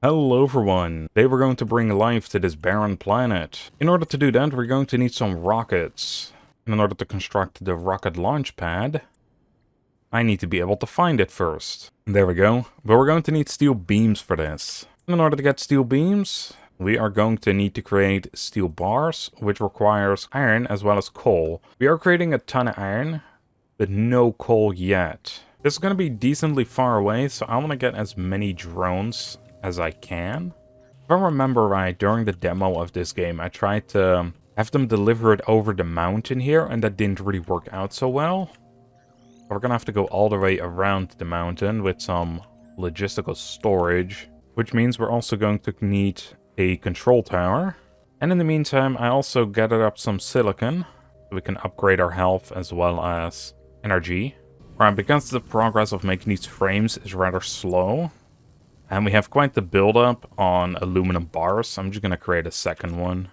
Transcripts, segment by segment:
Hello everyone! Today we're going to bring life to this barren planet. In order to do that, we're going to need some rockets. And in order to construct the rocket launch pad, I need to be able to find it first. There we go. But we're going to need steel beams for this. And in order to get steel beams, we are going to need to create steel bars, which requires iron as well as coal. We are creating a ton of iron, but no coal yet. This is going to be decently far away, so I want to get as many drones as I can. If I remember right, during the demo of this game, I tried to have them deliver it over the mountain here, and that didn't really work out so well. We're gonna have to go all the way around the mountain with some logistical storage, which means we're also going to need a control tower. And in the meantime, I also gathered up some silicon, so we can upgrade our health as well as energy. Right, because the progress of making these frames is rather slow, and we have quite the build-up on aluminum bars. I'm just going to create a second one.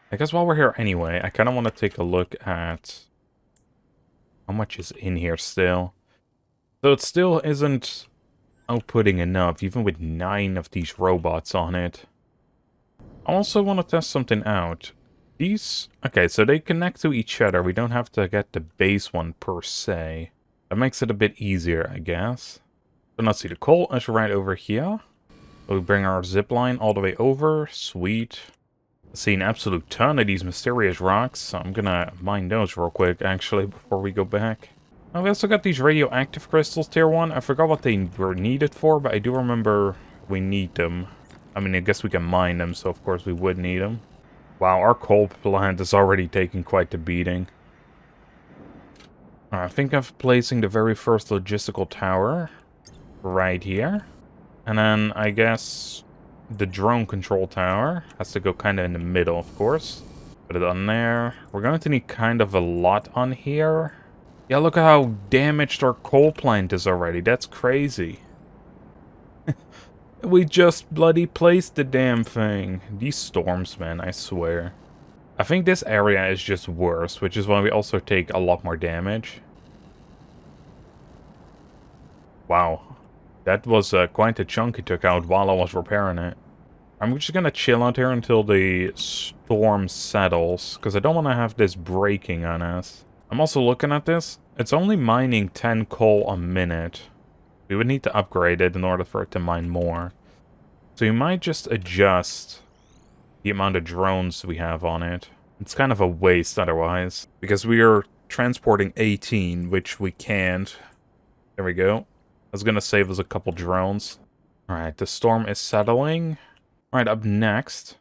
I guess while we're here anyway, I kind of want to take a look at how much is in here still. So it still isn't outputting enough, even with 9 of these robots on it. I also want to test something out. These... okay, so they connect to each other. We don't have to get the base one per se. That makes it a bit easier, I guess. So let's see, the coal is right over here. So we bring our zip line all the way over. Sweet. I see an absolute ton of these mysterious rocks, so I'm gonna mine those real quick, actually, before we go back. Now, we also got these radioactive crystals, tier 1. I forgot what they were needed for, but I do remember we need them. I mean, I guess we can mine them, so of course we would need them. Wow, our coal plant is already taking quite the beating. I think I'm placing the very first logistical tower right here. And then I guess the drone control tower has to go kind of in the middle, of course. Put it on there. We're going to need kind of a lot on here. Yeah, look at how damaged our coal plant is already. That's crazy. We just bloody placed the damn thing. These storms, man, I swear. I think this area is just worse, which is why we also take a lot more damage. Wow. That was quite a chunk he took out while I was repairing it. I'm just gonna chill out here until the storm settles, because I don't want to have this breaking on us. I'm also looking at this. It's only mining 10 coal a minute. We would need to upgrade it in order for it to mine more. So you might just adjust the amount of drones we have on it. It's kind of a waste otherwise, because we are transporting 18, which we can't. There we go. That's gonna save us a couple drones. Alright, the storm is settling. Alright, up next,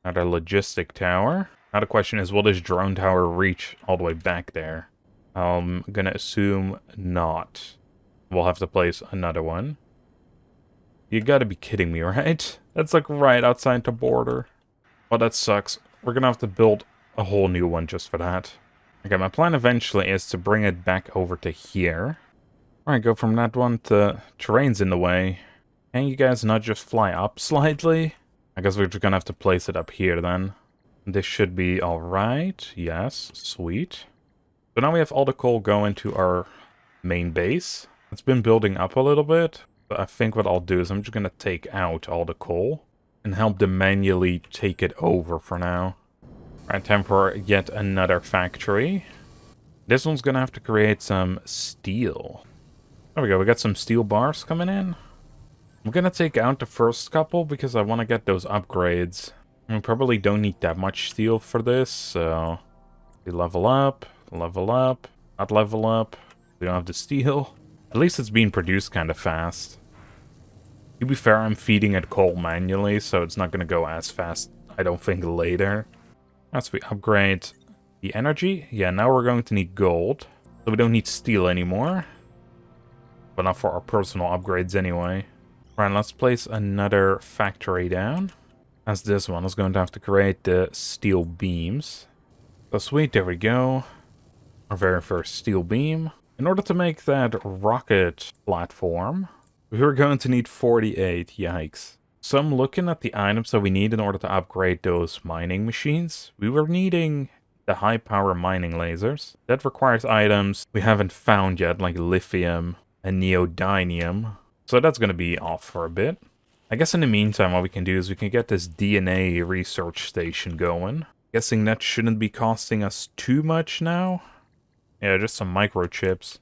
another logistic tower. Now the question is, will this drone tower reach all the way back there? I'm gonna assume not. We'll have to place another one. You gotta be kidding me, right? That's like right outside the border. Well, that sucks. We're gonna have to build a whole new one just for that. Okay, my plan eventually is to bring it back over to here. Alright, go from that one to terrain's in the way. Can you guys not just fly up slightly? I guess we're just gonna have to place it up here then. This should be alright. Yes, sweet. So now we have all the coal going to our main base. It's been building up a little bit. But I think what I'll do is I'm just gonna take out all the coal and help them manually take it over for now. Alright, time for yet another factory. This one's gonna have to create some steel. There we go, we got some steel bars coming in. I'm gonna take out the first couple because I want to get those upgrades. We probably don't need that much steel for this, so... we level up, not level up. We don't have the steel. At least it's being produced kind of fast. To be fair, I'm feeding it coal manually, so it's not gonna go as fast, I don't think, later. As we upgrade the energy, yeah, now we're going to need gold. So we don't need steel anymore. But not for our personal upgrades anyway. Right, let's place another factory down. As this one is going to have to create the steel beams. So sweet, there we go. Our very first steel beam. In order to make that rocket platform, we're going to need 48, yikes. So I'm looking at the items that we need in order to upgrade those mining machines. We were needing the high power mining lasers. That requires items we haven't found yet, like lithium and neodymium. So that's going to be off for a bit. I guess in the meantime, what we can do is we can get this DNA research station going. Guessing that shouldn't be costing us too much now. Yeah, just some microchips.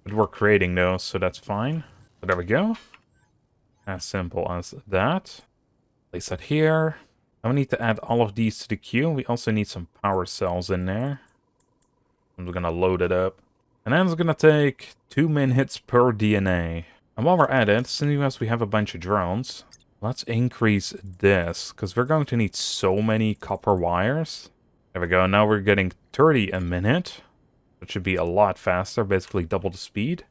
But we're creating those, so that's fine. So there we go. As simple as that. Place that here. Now we need to add all of these to the queue. We also need some power cells in there. I'm gonna load it up. And then it's gonna take 2 minutes per DNA. And while we're at it, since we have a bunch of drones, let's increase this, because we're going to need so many copper wires. There we go, now we're getting 30 a minute, which should be a lot faster, basically double the speed.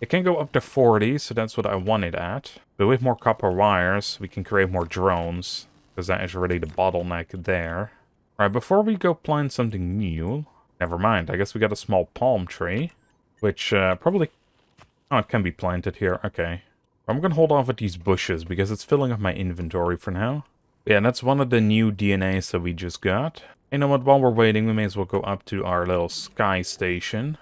It can go up to 40, so that's what I want it at. But with more copper wires, we can create more drones, because that is really the bottleneck there. Alright, before we go plant something new, never mind, I guess we got a small palm tree, which probably... Oh, it can be planted here, okay. I'm gonna hold off with these bushes, because it's filling up my inventory for now. Yeah, that's one of the new DNAs that we just got. You know what, while we're waiting, we may as well go up to our little sky station.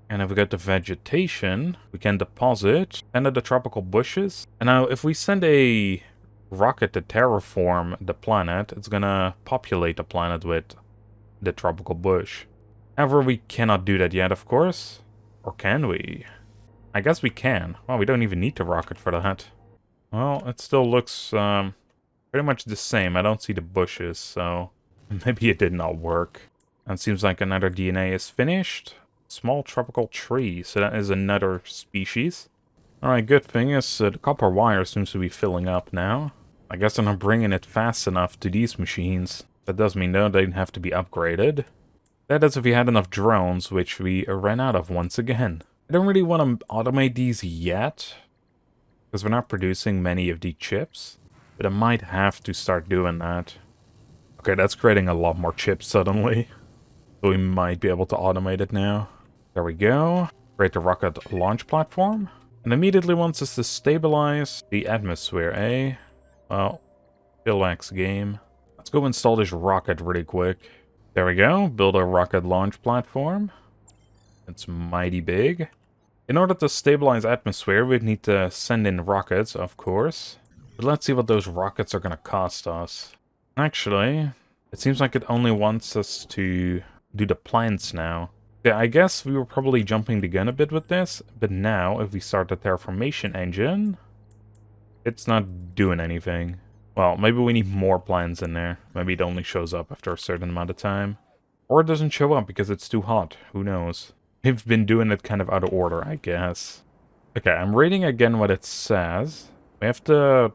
And if we get the vegetation, we can deposit and the tropical bushes. And now, if we send a rocket to terraform the planet, it's gonna populate the planet with the tropical bush. However, we cannot do that yet, of course. Or can we? I guess we can. Well, we don't even need the rocket for that. Well, it still looks pretty much the same. I don't see the bushes, so maybe it did not work. And it seems like another DNA is finished. Small tropical tree, so that is another species. Alright, good thing is the copper wire seems to be filling up now. I guess I'm not bringing it fast enough to these machines. That does mean though they'd have to be upgraded. That is if we had enough drones, which we ran out of once again. I don't really want to automate these yet, because we're not producing many of the chips. But I might have to start doing that. Okay, that's creating a lot more chips suddenly. So we might be able to automate it now. There we go. Create the rocket launch platform. And immediately wants us to stabilize the atmosphere, eh? Well, relax game. Let's go install this rocket really quick. There we go. Build a rocket launch platform. It's mighty big. In order to stabilize atmosphere, we'd need to send in rockets, of course. But let's see what those rockets are going to cost us. Actually, it seems like it only wants us to do the plants now. Yeah, I guess we were probably jumping the gun a bit with this, but now, if we start the terraformation engine, it's not doing anything. Well, maybe we need more plants in there. Maybe it only shows up after a certain amount of time. Or it doesn't show up because it's too hot. Who knows? We've been doing it kind of out of order, I guess. Okay, I'm reading again what it says. We have to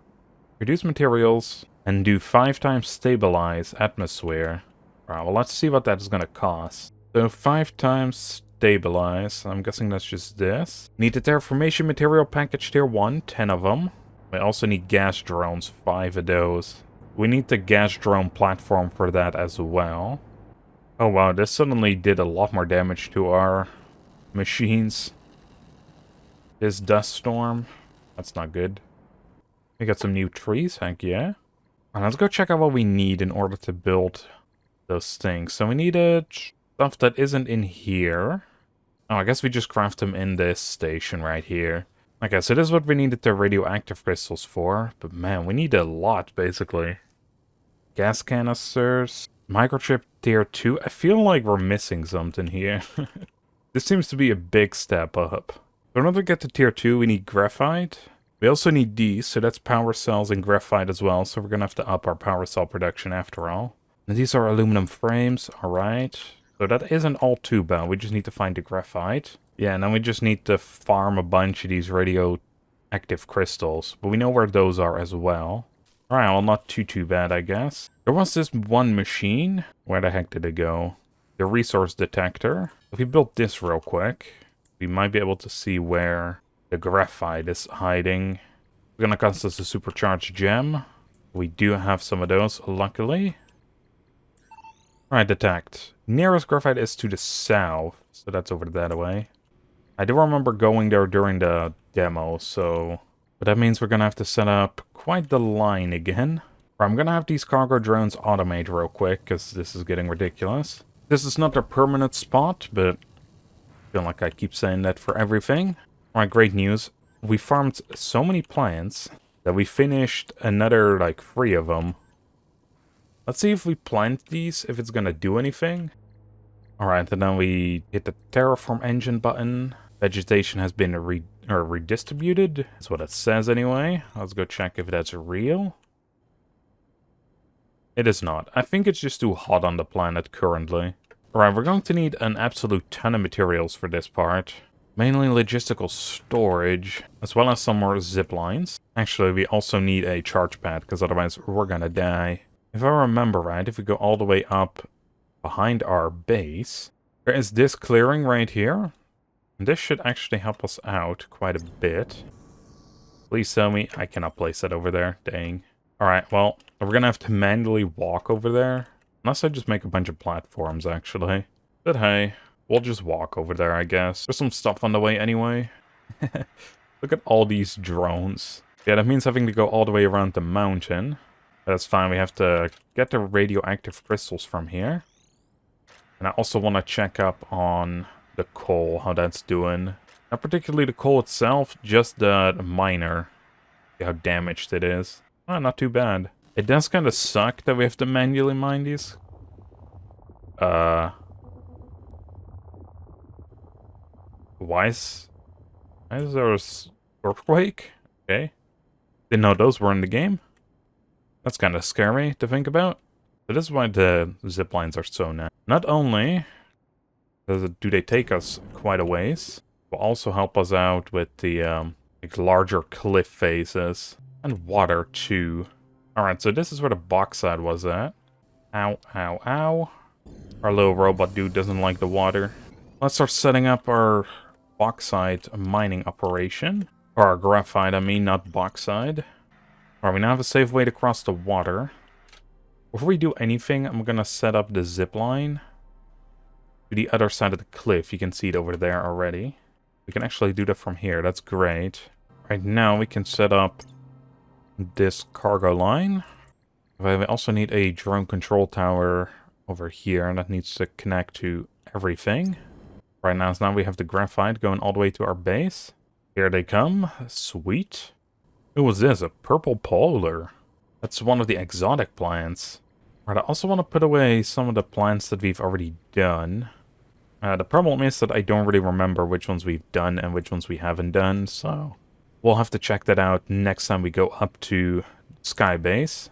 reduce materials and do 5 times stabilize atmosphere. Alright, well, let's see what that is going to cost. So 5 times stabilize. I'm guessing that's just this. Need the terraformation material package tier 1, 10 of them. We also need gas drones, 5 of those. We need the gas drone platform for that as well. Oh wow, this suddenly did a lot more damage to our machines. This dust storm, that's not good. We got some new trees, heck yeah. Alright, let's go check out what we need in order to build those things. So we needed stuff that isn't in here. Oh, I guess we just craft them in this station right here. Okay, so this is what we needed the radioactive crystals for. But man, we need a lot, basically. Gas canisters. Microchip tier 2. I feel like we're missing something here. This seems to be a big step up. So in order to get to tier 2, we need graphite. We also need these, so that's power cells and graphite as well. So we're going to have to up our power cell production after all. And these are aluminum frames, alright. So that isn't all too bad. We just need to find the graphite. Yeah, and then we just need to farm a bunch of these radioactive crystals. But we know where those are as well. Alright, well, not too bad, I guess. There was this one machine. Where the heck did it go? The resource detector. If we built this real quick, we might be able to see where the graphite is hiding. It's gonna cost us a supercharged gem. We do have some of those, luckily. Alright, detect. Nearest graphite is to the south, so that's over that way. I do remember going there during the demo, so... But that means we're gonna have to set up quite the line again. Or I'm gonna have these cargo drones automate real quick, because this is getting ridiculous. This is not a permanent spot, but... I feel like I keep saying that for everything. Alright, great news. We farmed so many plants that we finished another, like, 3 of them. Let's see if we plant these, if it's gonna do anything. Alright, and then we hit the terraform engine button. Vegetation has been redistributed. That's what it says anyway. Let's go check if that's real. It is not. I think it's just too hot on the planet currently. Alright, we're going to need an absolute ton of materials for this part. Mainly logistical storage, as well as some more zip lines. Actually, we also need a charge pad, because otherwise we're gonna die. If I remember right, if we go all the way up behind our base, there is this clearing right here. And this should actually help us out quite a bit. Please tell me I cannot place it over there. Dang. Alright, well, we're gonna have to manually walk over there. Unless I just make a bunch of platforms, actually. But hey, we'll just walk over there, I guess. There's some stuff on the way anyway. Look at all these drones. Yeah, that means having to go all the way around the mountain. That's fine, we have to get the radioactive crystals from here. And I also want to check up on the coal, how that's doing. Not particularly the coal itself, just the miner. See how damaged it is. Oh, not too bad. It does kind of suck that we have to manually mine these. Why is there an earthquake? Okay. Didn't know those were in the game. That's kind of scary to think about. But this is why the zip lines are so nice. Not only do they take us quite a ways, will also help us out with the like larger cliff faces. And water, too. Alright, so this is where the bauxite was at. Ow, ow, ow. Our little robot dude doesn't like the water. Let's start setting up our bauxite mining operation. Or our graphite, I mean, not bauxite. Alright, we now have a safe way to cross the water. Before we do anything, I'm gonna set up the zip line to the other side of the cliff. You can see it over there already. We can actually do that from here. That's great. Right now, we can set up this cargo line. We also need a drone control tower over here, and that needs to connect to everything. Right now we have the graphite going all the way to our base. Here they come. Sweet. Who was this? A purple polar. That's one of the exotic plants. Right, I also want to put away some of the plants that we've already done. The problem is that I don't really remember which ones we've done and which ones we haven't done, so we'll have to check that out next time we go up to Skybase.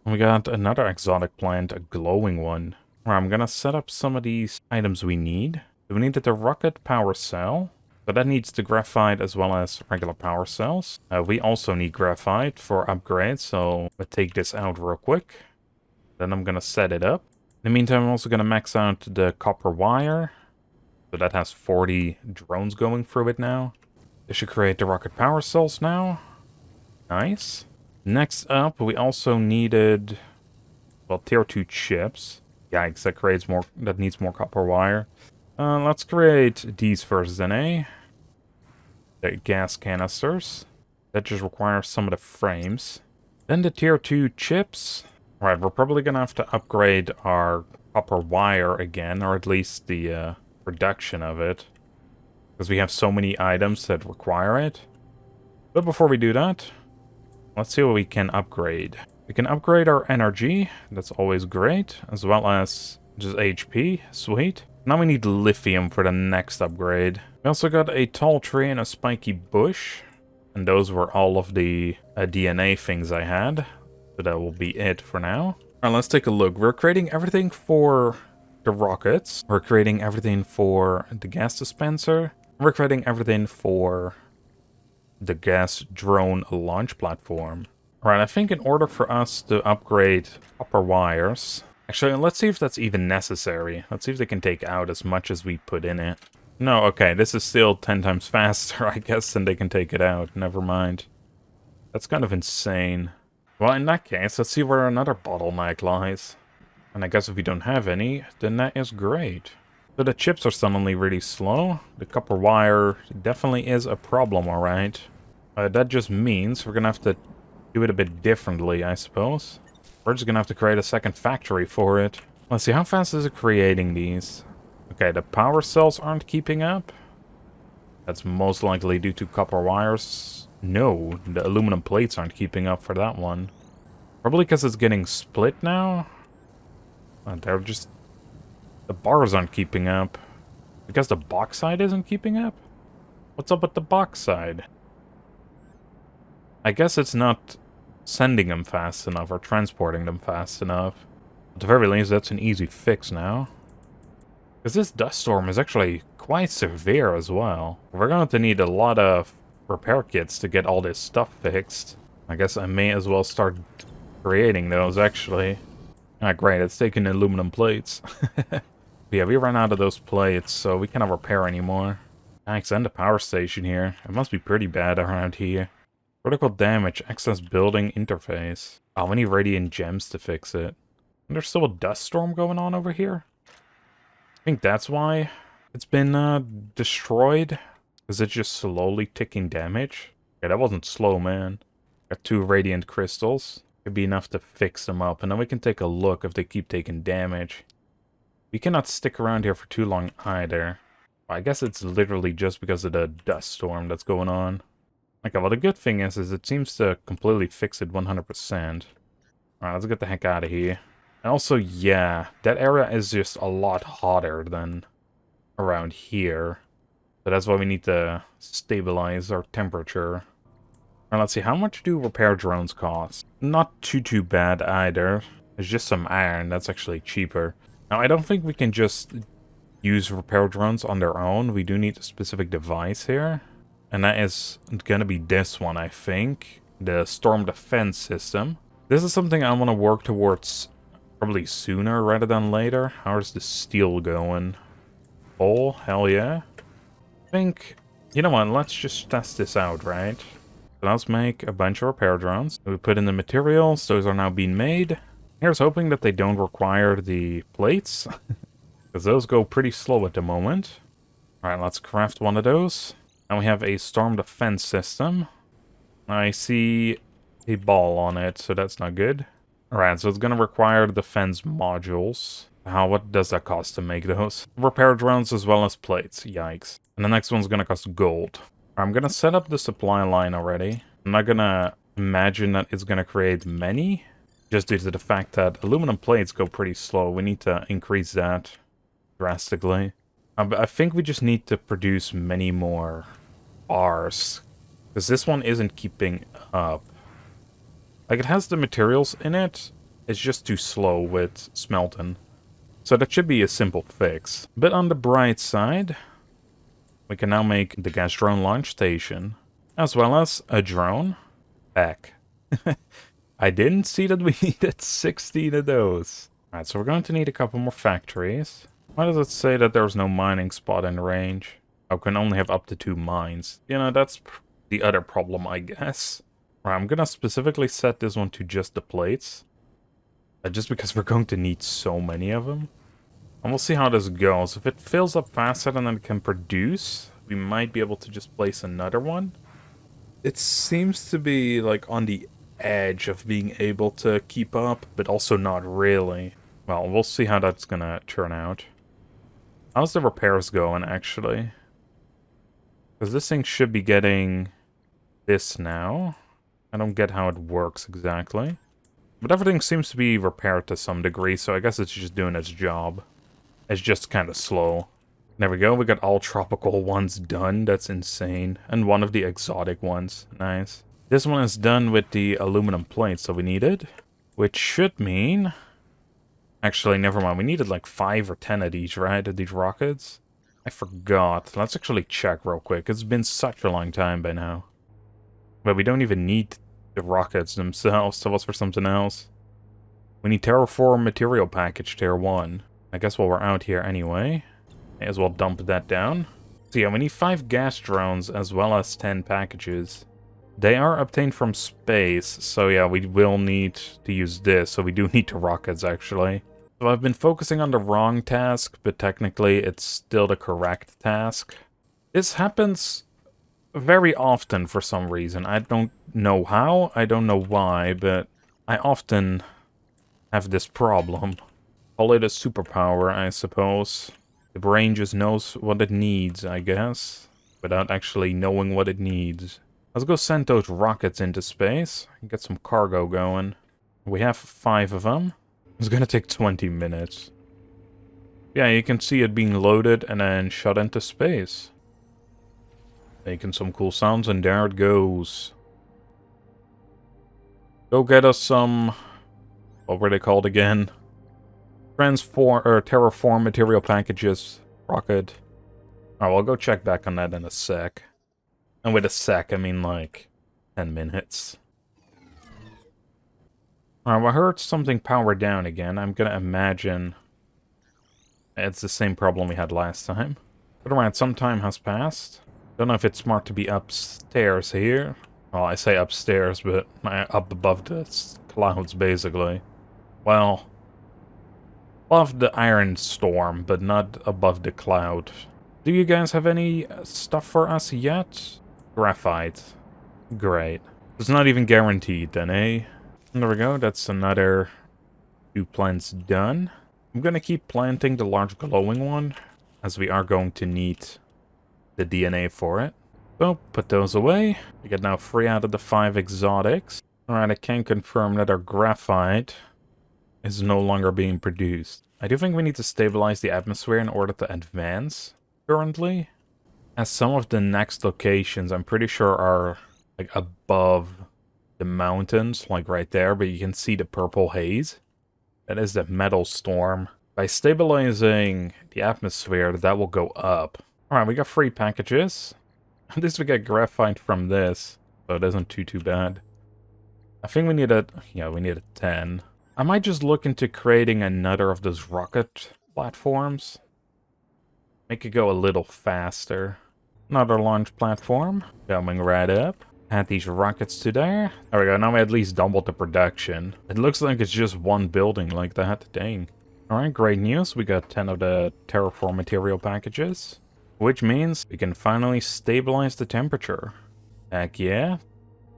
We got another exotic plant, a glowing one. Right, I'm gonna set up some of these items we need. We needed the rocket power cell. So that needs the graphite as well as regular power cells. We also need graphite for upgrades, so let's take this out real quick. Then I'm gonna set it up. In the meantime, I'm also gonna max out the copper wire. So that has 40 drones going through it now. This should create the rocket power cells now. Nice. Next up, we also needed, well, tier 2 chips. Yikes, that needs more copper wire. Let's create these first then, eh? The gas canisters. That just requires some of the frames. Then the tier 2 chips. Alright, we're probably gonna have to upgrade our copper wire again, or at least the production of it. Because we have so many items that require it. But before we do that, let's see what we can upgrade. We can upgrade our energy. That's always great. As well as just HP. Sweet. Now we need lithium for the next upgrade. We also got a tall tree and a spiky bush. And those were all of the DNA things I had. So that will be it for now. Alright, let's take a look. We're creating everything for the rockets. We're creating everything for the gas dispenser. We're creating everything for the gas drone launch platform. Alright, I think in order for us to upgrade copper wires... Actually, let's see if that's even necessary. Let's see if they can take out as much as we put in it. No, okay, this is still 10 times faster, I guess, than they can take it out. Never mind. That's kind of insane. Well, in that case, let's see where another bottleneck lies. And I guess if we don't have any, then that is great. So the chips are suddenly really slow. The copper wire definitely is a problem, alright. That just means we're gonna have to do it a bit differently, I suppose. We're just gonna have to create a second factory for it. Let's see, how fast is it creating these? Okay, the power cells aren't keeping up. That's most likely due to copper wires No, the aluminum plates aren't keeping up for that one. Probably because it's getting split now. They're just... The bars aren't keeping up. Because the box side isn't keeping up? What's up with the box side? I guess it's not sending them fast enough or transporting them fast enough. At the very least, that's an easy fix now. Because this dust storm is actually quite severe as well. We're going to need a lot of repair kits to get all this stuff fixed. I guess I may as well start creating those, actually. Ah, great, it's taking aluminum plates. Yeah, we ran out of those plates, so we cannot repair anymore. Thanks, and the power station here. It must be pretty bad around here. Critical damage, excess building interface. Oh, we need radiant gems to fix it. And there's still a dust storm going on over here? I think that's why it's been destroyed. Is it just slowly ticking damage? Yeah, that wasn't slow, man. Got 2 radiant crystals. Could be enough to fix them up, and then we can take a look if they keep taking damage. We cannot stick around here for too long either. I guess it's literally just because of the dust storm that's going on. Okay, well the good thing is it seems to completely fix it 100%. Alright, let's get the heck out of here. And also, yeah, that area is just a lot hotter than around here. So that's why we need to stabilize our temperature. Alright, let's see, how much do repair drones cost? Not too bad either. There's just some iron, that's actually cheaper. Now, I don't think we can just use repair drones on their own. We do need a specific device here. And that is gonna be this one, I think. The storm defense system. This is something I want to work towards probably sooner rather than later. How's the steel going? Oh, hell yeah. I think, you know what, let's just test this out, right? So let's make a bunch of repair drones. We put in the materials, those are now being made. Here's hoping that they don't require the plates, because those go pretty slow at the moment. Alright, let's craft one of those. Now we have a storm defense system. I see a ball on it, so that's not good. Alright, so it's going to require defense modules. What does that cost to make those? Repair drones as well as plates, yikes. And the next one's going to cost gold. I'm going to set up the supply line already. I'm not going to imagine that it's going to create many. Just due to the fact that aluminum plates go pretty slow. We need to increase that drastically. But I think we just need to produce many more bars. Because this one isn't keeping up. Like, it has the materials in it. It's just too slow with smelting. So that should be a simple fix. But on the bright side, we can now make the gas drone launch station. As well as a drone. Back. I didn't see that we needed 16 of those. Alright, so we're going to need a couple more factories. Why does it say that there's no mining spot in range? I can only have up to 2 mines. You know, that's the other problem, I guess. Right, I'm gonna specifically set this one to just the plates. Just because we're going to need so many of them. And we'll see how this goes. If it fills up faster than it can produce, we might be able to just place another one. It seems to be, like, on the edge of being able to keep up, but also not really. Well, we'll see how that's gonna turn out. How's the repairs going, actually? Because this thing should be getting this now. I don't get how it works exactly. But everything seems to be repaired to some degree, so I guess it's just doing its job. It's just kind of slow. There we go, we got all tropical ones done. That's insane. And one of the exotic ones. Nice. This one is done with the aluminum plates that we needed. Which should mean... Actually, never mind. We needed like 5 or 10 of these, right? Of these rockets. I forgot. Let's actually check real quick. It's been such a long time by now. But we don't even need the rockets themselves. So what's for something else? We need Terraform Material Package Tier 1. I guess while we're out here anyway, may as well dump that down. So yeah, we need 5 gas drones as well as 10 packages. They are obtained from space, so yeah, we will need to use this, so we do need the rockets, actually. So I've been focusing on the wrong task, but technically it's still the correct task. This happens very often for some reason. I don't know how, I don't know why, but I often have this problem. Call it a superpower, I suppose. The brain just knows what it needs, I guess, without actually knowing what it needs. Let's go send those rockets into space and get some cargo going. We have 5 of them. It's gonna take 20 minutes. Yeah, you can see it being loaded and then shot into space. Making some cool sounds, and there it goes. Go get us some... what were they called again? Terraform material packages. Rocket. Alright, we'll go check back on that in a sec. And with a sec, I mean like 10 minutes. Alright, well, I heard something power down again. I'm gonna imagine it's the same problem we had last time. But alright, some time has passed. Don't know if it's smart to be upstairs here. Well, I say upstairs, but up above the clouds, basically. Well, above the iron storm, but not above the cloud. Do you guys have any stuff for us yet? Graphite. Great. It's not even guaranteed then, eh? And there we go, that's another 2 plants done. I'm gonna keep planting the large glowing one, as we are going to need the DNA for it. So, put those away. We get now 3 out of the 5 exotics. Alright, I can confirm that our graphite is no longer being produced. I do think we need to stabilize the atmosphere in order to advance, currently. As some of the next locations, I'm pretty sure are, like, above the mountains, like right there, but you can see the purple haze. That is the metal storm. By stabilizing the atmosphere, that will go up. Alright, we got 3 packages. At least we get graphite from this, so it isn't too bad. I think we need a... yeah, we need a 10. I might just look into creating another of those rocket platforms. Make it go a little faster. Another launch platform. Coming right up. Add these rockets to there. There we go, now we at least doubled the production. It looks like it's just one building like that. Dang. Alright, great news. We got 10 of the terraform material packages. Which means we can finally stabilize the temperature. Heck yeah.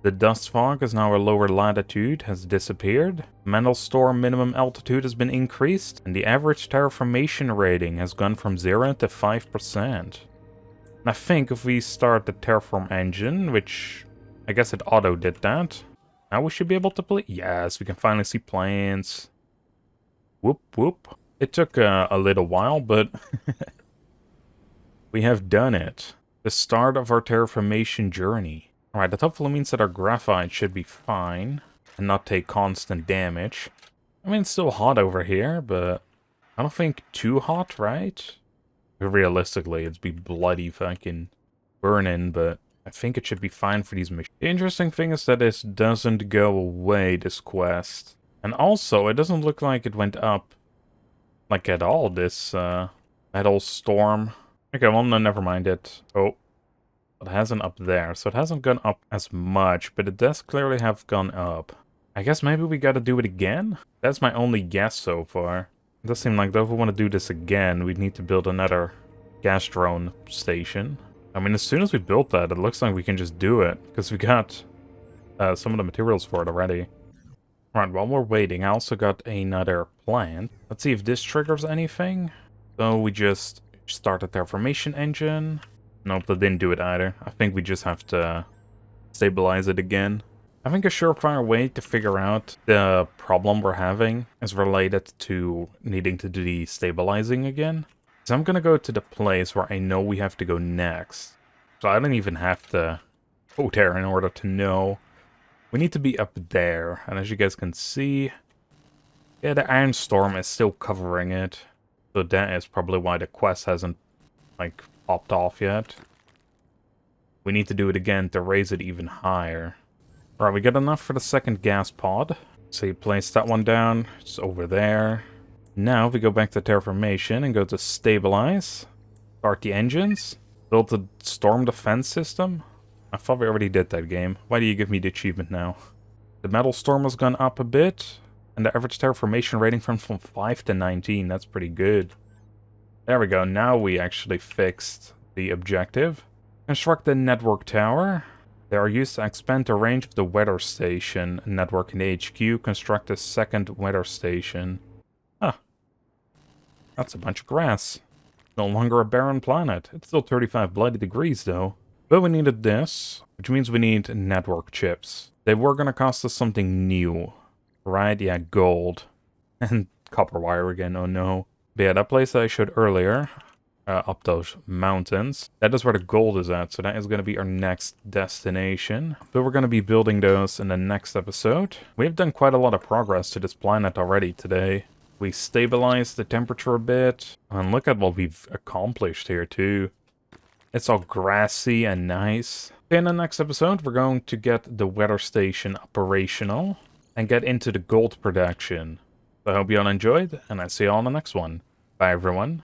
The dust fog is now a lower latitude, has disappeared. Metal storm minimum altitude has been increased. And the average terraformation rating has gone from 0 to 5%. And I think if we start the terraform engine, which I guess it auto did that. Now we should be able to play. Yes, we can finally see planes. Whoop, whoop. It took a little while, but we have done it. The start of our terraformation journey. Alright, that hopefully means that our graphite should be fine and not take constant damage. I mean, it's still hot over here, but I don't think too hot, right? Realistically, it'd be bloody fucking burning, but I think it should be fine for these machines. The interesting thing is that this doesn't go away, this quest. And also, it doesn't look like it went up, like, at all, this metal storm. Okay, well, no, never mind it. Oh, it hasn't up there, so it hasn't gone up as much, but it does clearly have gone up. I guess maybe we gotta do it again? That's my only guess so far. It does seem like though if we want to do this again, we'd need to build another gas drone station. I mean, as soon as we built that, it looks like we can just do it, because we got some of the materials for it already. Alright, while we're waiting, I also got another plant. Let's see if this triggers anything. So we just start the terraformation engine. Nope, that didn't do it either. I think we just have to stabilize it again. I think a surefire way to figure out the problem we're having is related to needing to do the stabilizing again. So I'm gonna go to the place where I know we have to go next. So I don't even have to go there in order to know. We need to be up there. And as you guys can see, yeah, the iron storm is still covering it. So that is probably why the quest hasn't, like, popped off yet. We need to do it again to raise it even higher. Alright, we got enough for the second gas pod. So you place that one down. It's over there. Now we go back to terraformation and go to stabilize. Start the engines. Build the storm defense system. I thought we already did that game. Why do you give me the achievement now? The metal storm has gone up a bit. And the average terraformation rating from 5 to 19. That's pretty good. There we go. Now we actually fixed the objective. Construct the network tower. They are used to expand the range of the weather station network in the HQ. Construct a second weather station. Huh. That's a bunch of grass. No longer a barren planet. It's still 35 bloody degrees, though. But we needed this, which means we need network chips. They were going to cost us something new, right? Yeah, gold. And copper wire again, oh no. But yeah, that place that I showed earlier, up those mountains, that is where the gold is at, so that is going to be our next destination. But we're going to be building those in the next episode. We've done quite a lot of progress to this planet already today. We stabilized the temperature a bit, and look at what we've accomplished here too. It's all grassy and nice. In the next episode, we're going to get the weather station operational and get into the gold production. So I hope you all enjoyed, and I'll see you all in the next one. Bye, everyone.